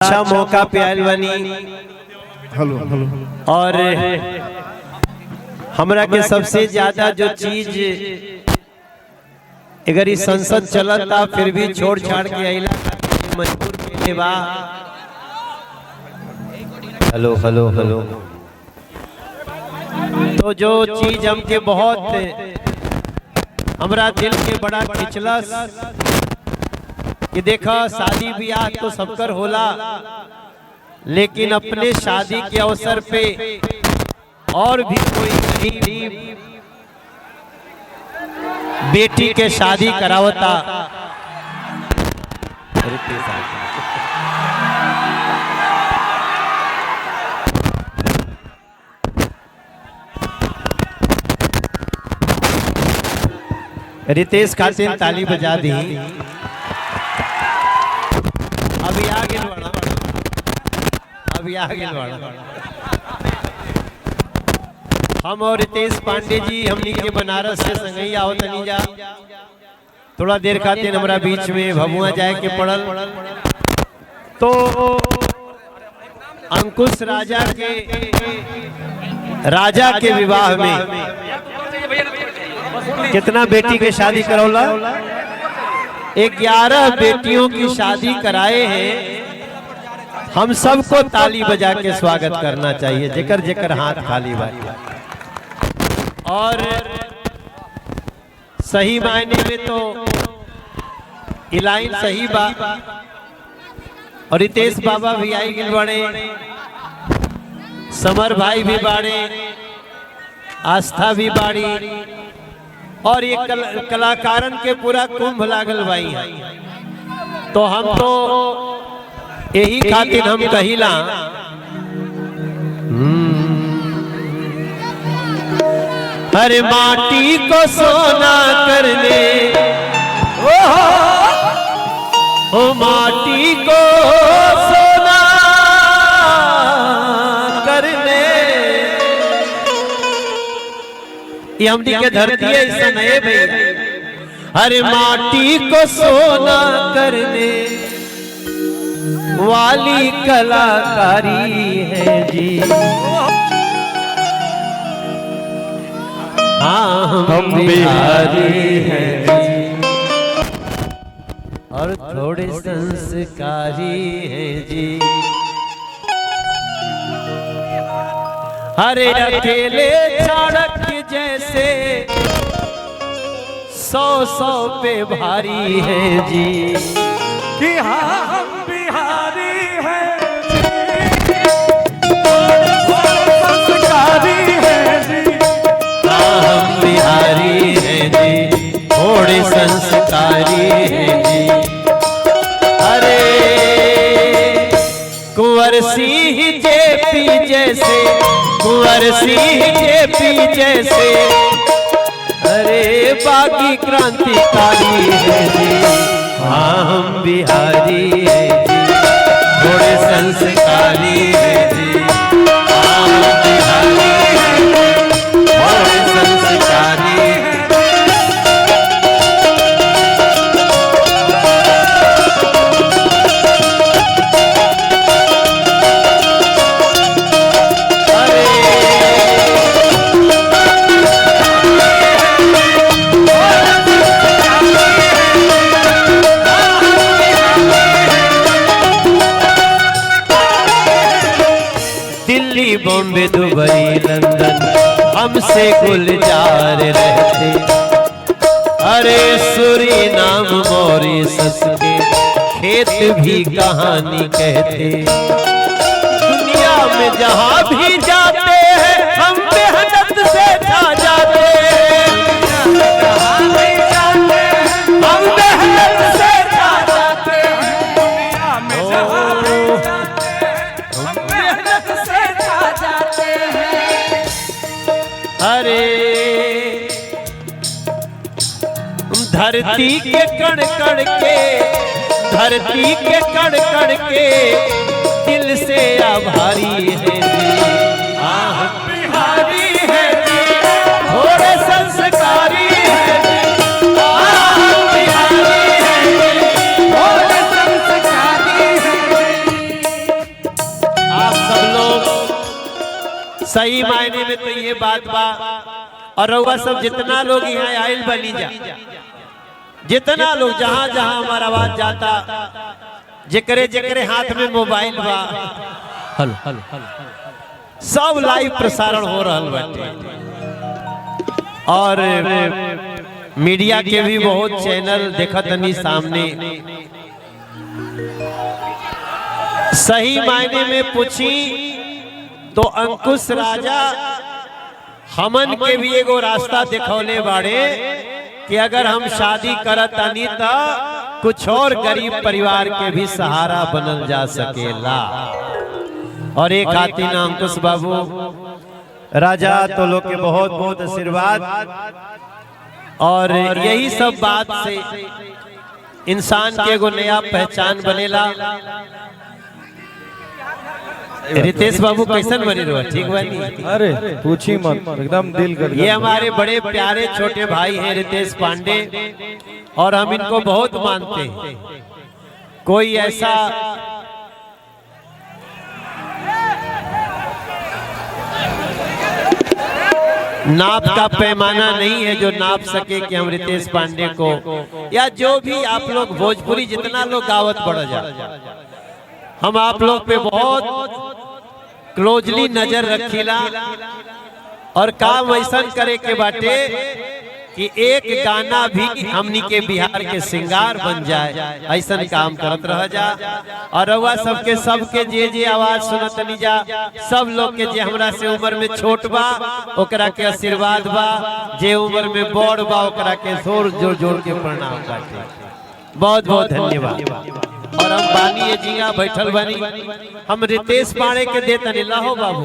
अच्छा मौका पे आयल बनी हेलो और हमरा के सबसे ज्यादा जो चीज अगर इस संसद चलता फिर भी छोड़ छाड़ के आइला मजबूर के बा। हेलो हेलो हेलो तो जो चीज हमके बहुत हमरा दिल के बड़ा खिंचला कि देखा शादी ब्याह तो सबकर होला, लेकिन अपने शादी के अवसर पे और भी कोई गरीब बेटी के शादी करावता। रितेश खातिर ताली बजा दी। अभी आगे बढ़ा, अभी आगे बढ़ा। हम और रितेश पांडे जी हमनी के बनारस से संगई आवत नहीं जा। थोड़ा देर खातिर हमरा बीच में भभुआ जाए के पड़ल, तो अंकुश राजा के विवाह में कितना बेटी के शादी करौला? 11 बेटियों की शादी कराए हैं। हम सबको ताली बजा के स्वागत करना चाहिए, जेकर जेकर हाथ खाली बा। और सही मायने में तो इलाइन सही बा। और रितेश बाबा भी आई गिल बड़े, समर भाई भी बाड़े, आस्था भी बाड़ी, और ये कलाकारन के पूरा कुंभ लागल भाई। तो हम तो यही खातिर हम कहिला अरे माटी को सोना करने, ओ माटी को सोना करने, ये हमनी के धरती है ऐसा नहीं भाई। अरे माटी को सोना करने वाली कलाकारी है जी। हाँ हम बिहारी हैं जी, और थोड़े संस्कारी हैं जी। अरे अकेले चाणक्य जैसे 100 पे भारी है जी। कि हाँ हम बिहारी हैं जी, संस्कारी हैं जी। हाँ हम बिहारी हैं जी, थोड़े संस्कारी हैं जी। अरे कुंवर सिंह जेपी जैसे, कुंवर सिंह जेपी जैसे, अरे बाकी क्रांतिकारी है जी। हाँ हम बिहारी है जी, थोड़े संस्कारी है जी। हाँ हम बिहारी है जी, थोड़े संस्कारी है। दिल्ली बॉम्बे दुबई लंदन हमसे गुलजार रहते। अरे सूरीनाम मॉरिशस के खेत भी कहानी कहते। दुनिया में जहाँ भी जाते हैं हम मेहनत से छा जाते हैं। जहाँ भी जाते हैं हम मेहनत से छा जाते हैं। दुनिया में जहाँ भी जाते हैं हम मेहनत से छा जाते हैं। अरे धरती के कण कण के, धरती के कण कण के दिल से आभारी है जी। हाँ बिहारी है जी, थोड़े संस्कारी है जी। हाँ बिहारी है जी, थोड़े संस्कारी है जी। सही मायने में तो ये बात बा। और रउआ सब जितना लोग यहाँ आयल बनी जा, जितना लोग जहाँ जहाँ हमारा आवाज जाता, जेकरे जेकरे हाथ में मोबाइल बा, हल हल सब लाइव प्रसारण हो रहा बाटे। और मीडिया के भी बहुत चैनल देखत नहीं सामने। सही मायने में पूछी तो अंकुश राजा हमन के भी एगो रास्ता दिखौले बाड़े कि अगर हम शादी करत तानी तो कुछ और गरीब परिवार के भी सहारा बनल जा सकेला। और एक हाथी ना अंकुश बाबू राजा तो लोग के बहुत बहुत आशीर्वाद। और यही सब बात से इंसान के एगो नया पहचान बनेला। रितेश बाबू कैसन बनी रहो? ठीक बनी? अरे पूछी मत, एकदम दिल कर। ये हमारे बड़े प्यारे छोटे भाई हैं रितेश पांडे, और हम इनको बहुत मानते हैं। कोई ऐसा नाप का पैमाना नहीं है जो नाप सके कि हम रितेश पांडे को, या जो भी आप लोग भोजपुरी जितना लोग गावत बढ़ जा, हम आप लोग पे बहुत क्लोजली नजर रखीला। और काम ऐसा करे के बाटे कि एक गाना भी हमनी के बिहार के सिंगार बन जाए, ऐसा काम करत रह जा। और रउआ सबके जे आवाज सुनत नहीं जा, सब लोग के जे हमरा से उम्र में छोट बा ओकरा के आशीर्वाद बा, जे उम्र में बड़ बा ओकरा के जोर जोर जोर के प्रणाम बाटे। बहुत बहुत धन्यवाद। और हम बानी ये जिया बैठल बानी, हम रितेश पांडे के देतनी। लहो बाबू